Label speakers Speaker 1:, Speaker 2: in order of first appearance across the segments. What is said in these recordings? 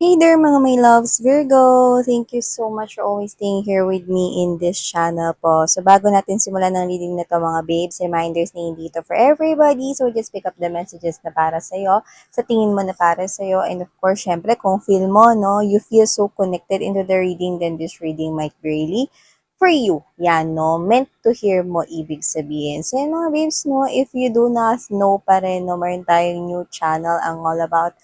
Speaker 1: Hey there mga my loves, Virgo! Thank you so much for always staying here with me in this channel po. So bago natin simulan ng reading na to mga babes, reminders na hindi to for everybody. So just pick up the messages na para sa'yo, sa tingin mo na para sa'yo. And of course, syempre kung feel mo, no, you feel so connected into the reading, then this reading might be really for you. Yan, no, meant to hear mo ibig sabihin. So yan mga babes, no, if you do not know pa rin, no, meron tayong new channel ang all about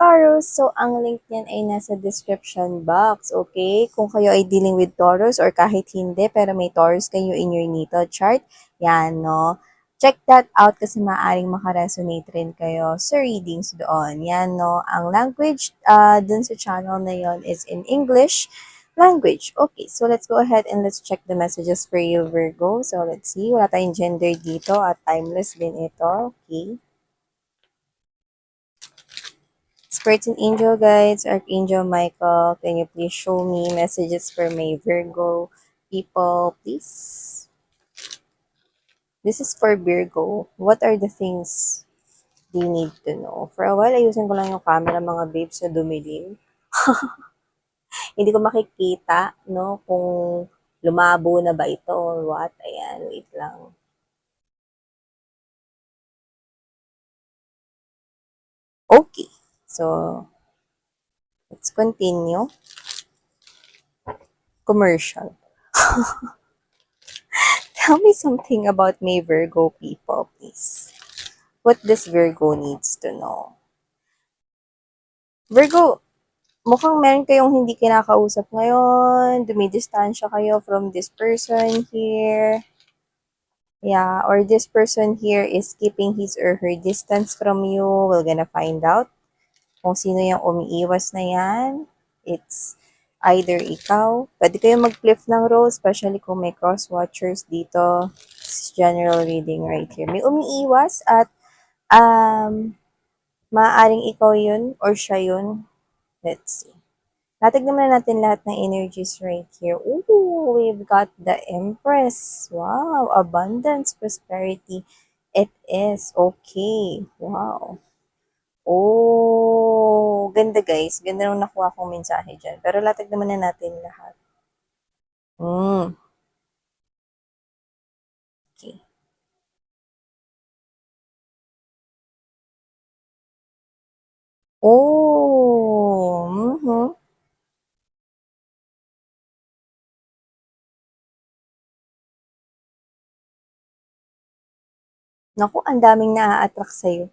Speaker 1: Taurus. So, ang link niyan ay nasa description box, okay? Kung kayo ay dealing with Taurus or kahit hindi, pero may Taurus kayo in your natal chart, yan, no? Check that out kasi maaaring makaresonate rin kayo sa readings doon. Yan, no? Ang language dun sa channel na yon is in English language. Okay, so let's go ahead and let's check the messages for you, Virgo. So, let's see. Wala tayong gender dito at timeless din ito. Okay. Spirits and angel guides, Archangel Michael, can you please show me messages for my Virgo people, please? This is for Virgo. What are the things you need to know? For a while, ayusin ko lang yung camera mga babes na dumilim. Hindi ko makikita, no, kung lumabo na ba ito or what. Ayan, wait lang. Okay, so let's continue. Commercial. Tell me something about my Virgo people, please. What this Virgo needs to know. Virgo, mukhang meron kayong hindi kinakausap ngayon, dumidistansya kayo from this person here. Yeah, or this person here is keeping his or her distance from you. We're gonna find out kung sino yung umiiwas na yan. It's either ikaw. Pwede kayo mag-flip ng role, especially kung may cross-watchers dito. This is general reading right here. May umiiwas at maaaring ikaw yun or siya yun. Let's see. Natignan na natin lahat ng energies right here. Ooh, we've got the Empress. Wow, abundance, prosperity. It is okay. Wow. Oh, ganda guys. Ganda nung nakuha kong mensahe dyan. Pero latag naman na natin lahat. Okay. Oh, Naku, ang daming naa-attract sa'yo.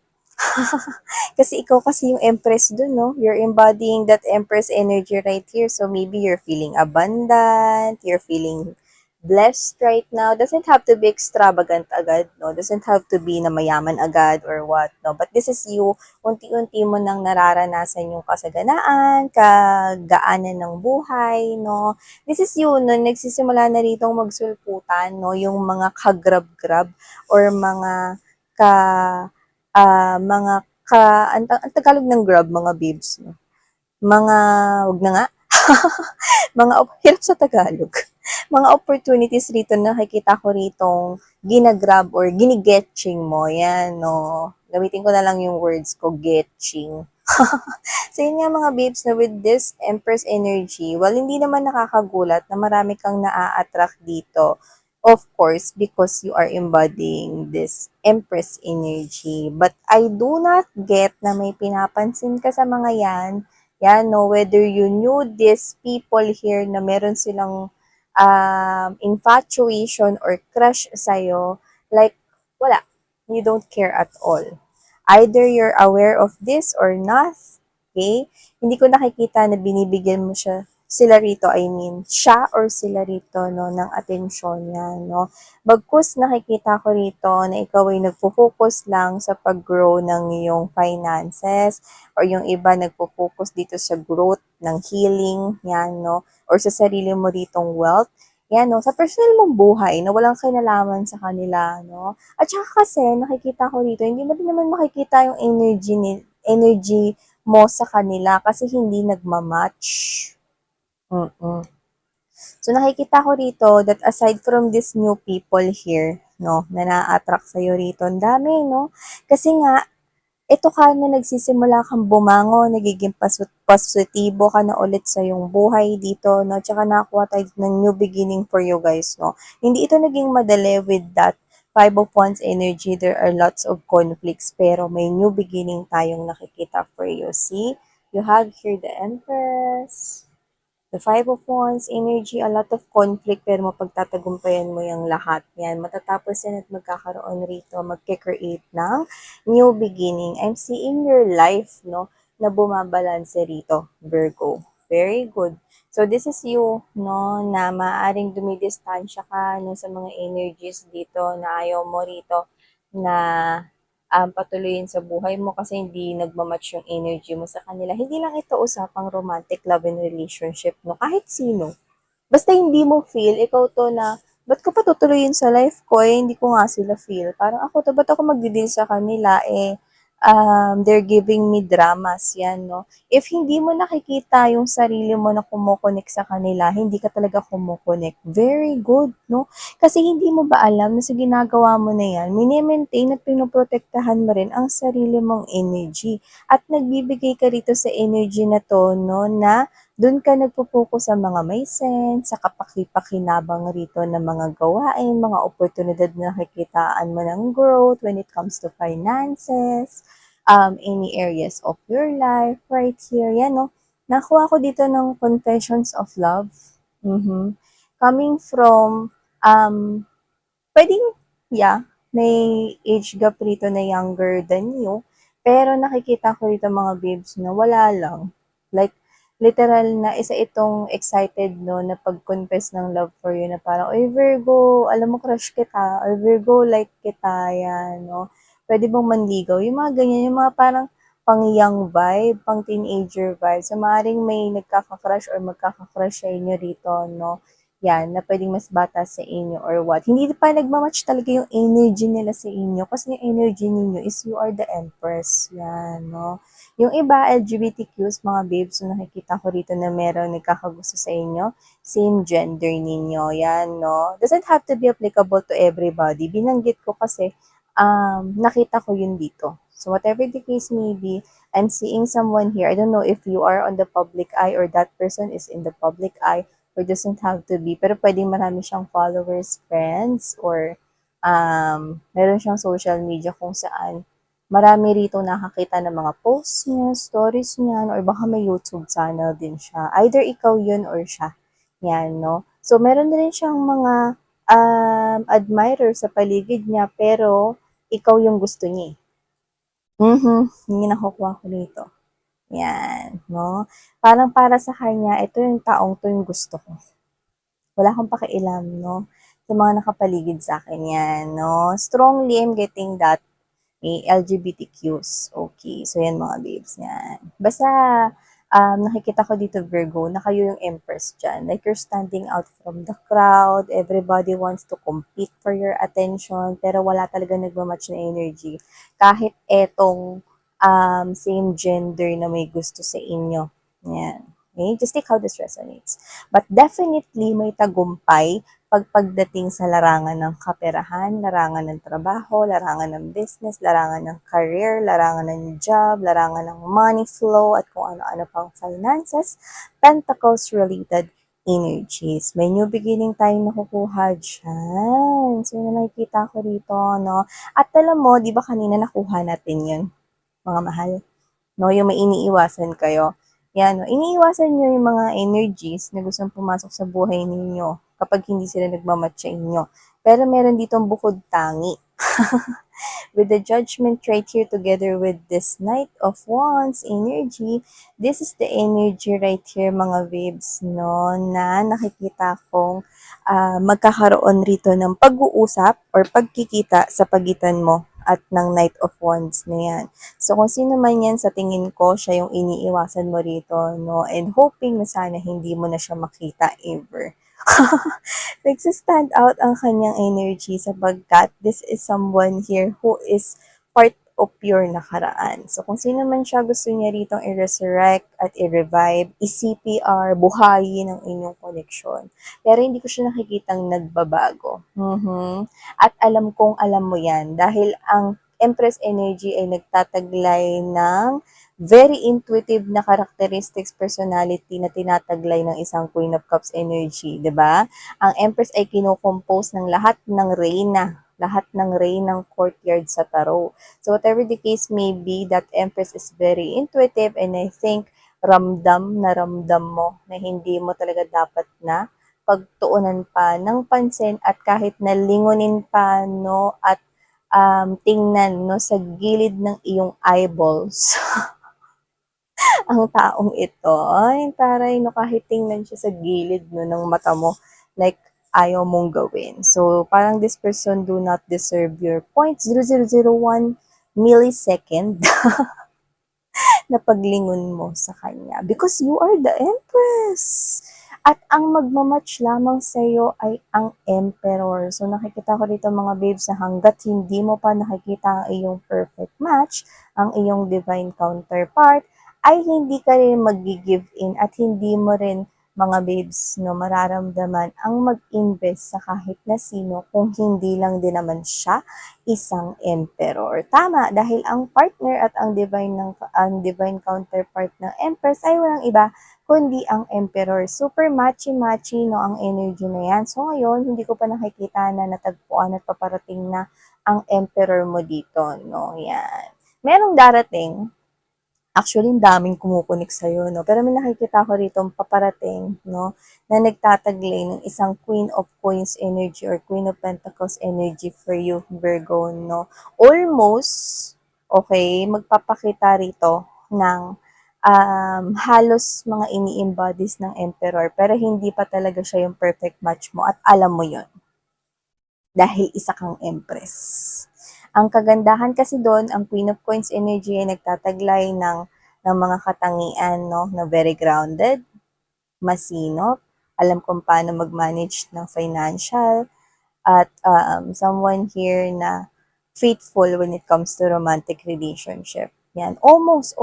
Speaker 1: Kasi ikaw kasi yung empress dun, no? You're embodying that empress energy right here. So maybe you're feeling abundant, you're feeling blessed right now. Doesn't have to be extravagant agad, no? Doesn't have to be na mayaman agad or what, no? But this is you, unti-unti mo nang nararanasan yung kasaganaan, kagaanan ng buhay, no? This is you, no? Nagsisimula na ritong magsulputan, no? Yung mga kagrab-grab or mga ka mga ang Tagalog ng grab, mga babes, no? Mga, wag na nga, hirap sa Tagalog. Mga opportunities rito na nakikita ko ritong ginagrab or ginigetching mo. Yan, no? Gamitin ko na lang yung words ko, getching. So, yun nga mga babes na with this Empress energy, well, hindi naman nakakagulat na marami kang naa-attract dito. Of course, because you are embodying this Empress energy. But I do not get na may pinapansin ka sa mga yan. Yan, no, whether you knew these people here na meron silang infatuation or crush sa'yo, like, wala. You don't care at all. Either you're aware of this or not, okay? Hindi ko nakikita na binibigyan mo sila rito, I mean, siya or sila rito, no, ng atensyon niya, no. Bagkus nakikita ko rito na ikaw ay nagpo-focus lang sa pag-grow ng iyong finances or yung iba nagpo-focus dito sa growth ng healing, yan, no, or sa sarili mo ritong wealth. Yan, no, sa personal mong buhay na walang kinalaman sa kanila, no. At saka kasi, nakikita ko dito, hindi mo din naman makikita yung energy mo sa kanila kasi hindi nagmamatch. Mm-mm. So, nakikita ko rito that aside from these new people here, no, na na-attract sa'yo rito, ang dami, no? Kasi nga, Eto ka na nagsisimula kang bumangon, nagiging positibo ka na ulit sa iyong buhay dito, 'no, tsaka nakakuha tayo ng new beginning for you guys, 'no. Hindi ito naging madali with that Five of Wands energy. There are lots of conflicts, pero may new beginning tayong nakikita for you. See, you have here the Empress, the Five of Wands energy, a lot of conflict, pero mapagtatagumpayan mo yung lahat yan. Matatapos yan at magkakaroon rito, magke-create ng new beginning. I'm seeing your life, no, na bumabalanse rito, Virgo. Very good. So, this is you, no, na maaaring dumidistansya ka, no, sa mga energies dito na ayaw mo rito na patuloyin sa buhay mo kasi hindi nagmamatch yung energy mo sa kanila. Hindi lang ito usapang romantic love and relationship, no? Kahit sino. Basta hindi mo feel, ikaw to na, ba't ko pa tutuloyin sa life ko, eh, hindi ko nga sila feel. Parang ako to, ba't ako magdi-deal sa kanila, eh, they're giving me dramas, yan, no? If hindi mo nakikita yung sarili mo na kumukonek sa kanila, hindi ka talaga kumukonek. Very good, no? Kasi hindi mo ba alam na sa ginagawa mo na yan, mini-maintain at pinoprotektahan mo rin ang sarili mong energy. At nagbibigay ka rito sa energy na to, no, na doon ka nagpo-focus sa mga may sense, sa kapaki-pakinabang rito ng mga gawain, mga oportunidad na nakikitaan mo ng growth when it comes to finances, any areas of your life right here. Yan, no? Nakuha ko dito ng confessions of love. Mhm. Coming from, puwedeng, yeah, may age gap rito na younger than you, pero nakikita ko rito mga babes na wala lang. Like, literal na isa itong excited, 'no, na pag-confess ng love for you na parang, "Uy Virgo, alam mo crush kita," or "Virgo, like kita," 'yan, 'no. Puwede bang manligaw? Yung mga ganyan, yung mga parang pang-young vibe, pang-teenager vibe. So, maaaring may nagkaka-crush or magkaka-crush sa inyo rito, 'no. Yan, na pwedeng mas bata sa inyo or what. Hindi pa nagma-match talaga yung energy nila sa inyo kasi yung energy ninyo is you are the Empress. Yan, no? Yung iba, LGBTQs, mga babes, so nakikita ko rito na meron nagkakagusto sa inyo, same gender ninyo. Yan, no? Doesn't have to be applicable to everybody. Binanggit ko kasi nakita ko yun dito. So whatever the case may be, I'm seeing someone here. I don't know if you are on the public eye or that person is in the public eye, or doesn't have to be, pero pwedeng marami siyang followers, friends, or meron siyang social media kung saan marami rito nakakita ng mga posts niya, stories niya, or baka may YouTube channel din siya. Either ikaw yun or siya. Yan, no? So, meron din siyang mga admirer sa paligid niya, pero ikaw yung gusto niya. Yung nakukuha ko dito. Yan, no? Parang para sa kanya, ito yung taong to yung gusto ko. Wala akong pakialam, no, sa mga nakapaligid sa akin, yan, no. Strongly, I'm getting that, LGBTQs. Okay, so yan mga babes, yan. Basta, nakikita ko dito, Virgo, na kayo yung Empress dyan. Like, you're standing out from the crowd, everybody wants to compete for your attention, pero wala talaga nagmamatch na energy. Kahit etong same gender na may gusto sa inyo. Yan. Okay? Just take how this resonates. But definitely may tagumpay pagdating sa larangan ng kaperahan, larangan ng trabaho, larangan ng business, larangan ng career, larangan ng job, larangan ng money flow, at kung ano-ano pang finances, pentacles related energies. May new beginning tayong nakukuha dyan. So, yun na nakikita ko rito, no? At alam mo, di ba kanina nakuha natin yun, mga mahal? No, yung may iniiwasan kayo. Yan, no? Iniiwasan nyo yung mga energies na gustong pumasok sa buhay ninyo kapag hindi sila nagmamatch sa inyo. Pero meron ditong bukod tangi. With the judgment right here together with this Knight of Wands energy, this is the energy right here mga babes, no, na nakikita kong magkakaroon rito ng pag-uusap or pagkikita sa pagitan mo at ng Knight of Wands na yan. So, kung sino man yan, sa tingin ko, siya yung iniiwasan mo rito, no? And hoping na sana hindi mo na siya makita ever. Nagsistand out ang kanyang energy sapagkat this is someone here who is part of your nakaraan. So, kung sino man siya, gusto niya ritong i-resurrect at i-revive, i-CPR, buhayin ang inyong connection. Pero hindi ko siya nakikitang nagbabago. At alam kong alam mo yan dahil ang Empress energy ay nagtataglay ng very intuitive na characteristics personality na tinataglay ng isang Queen of Cups energy, 'di ba? Ang Empress ay kinokompose ng lahat ng reynang courtyard sa tarot. So whatever the case may be, that Empress is very intuitive, and I think ramdam mo na hindi mo talaga dapat na pagtuunan pa ng pansin, at kahit na lingunin pa, no, at tingnan, no, sa gilid ng iyong eyeballs ang taong ito. Ay, taray, no, kahit tingnan siya sa gilid, no, ng mata mo, like, ayaw mong gawin. So, parang this person do not deserve your 0.0001 millisecond na paglingon mo sa kanya, because you are the Empress. At ang magmamatch lamang sa iyo ay ang Emperor. So nakikita ko dito mga babes na hanggat hindi mo pa nakikita ang iyong perfect match, ang iyong divine counterpart, ay hindi ka rin mag-give in at hindi mo rin mga babes, no, mararamdaman ang mag-invest sa kahit na sino kung hindi lang din naman siya isang emperor. Tama, dahil ang partner at ang divine counterpart ng Empress ay walang iba kundi ang emperor. Super matchy-matchy, no, ang energy na yan. So ngayon, hindi ko pa nakikita na natagpuan at paparating na ang emperor mo dito, no. Yan. Merong darating. Actually, ang daming kumukunik sa'yo, no? Pero may nakikita ko rito paparating, no? Na nagtataglay ng isang Queen of Coins energy or Queen of Pentacles energy for you, Virgo, no? Almost, okay, magpapakita rito ng halos mga ini-embodies ng Emperor, pero hindi pa talaga siya yung perfect match mo at alam mo yon dahil isa kang Empress. Ang kagandahan kasi doon, ang Queen of Coins energy ay nagtataglay ng mga katangian, no, na very grounded, masinop, alam kung paano mag-manage ng financial, at someone here na faithful when it comes to romantic relationship. Yan, almost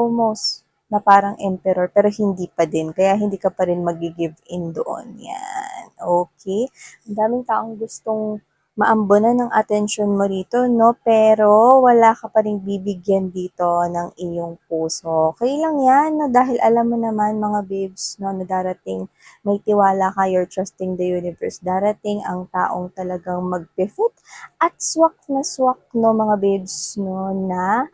Speaker 1: na parang emperor pero hindi pa din. Kaya hindi ka pa rin mag-give in doon. Yan. Okay. Ang daming taong gustong maambunan ng atensyon mo rito, no? Pero wala ka pa rin bibigyan dito ng iyong puso. Okay lang yan, no? Dahil alam mo naman mga babes, no, na darating, may tiwala ka, you're trusting the universe. Darating ang taong talagang mag-fit at swak na swak, no, mga babes, no, na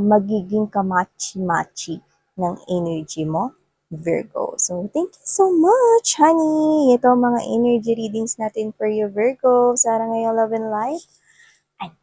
Speaker 1: magiging kamachi-machi ng energy mo, Virgo. So, thank you so much, honey! Ito ang mga energy readings natin for you, Virgo. Sa ngayong love and life. Ay,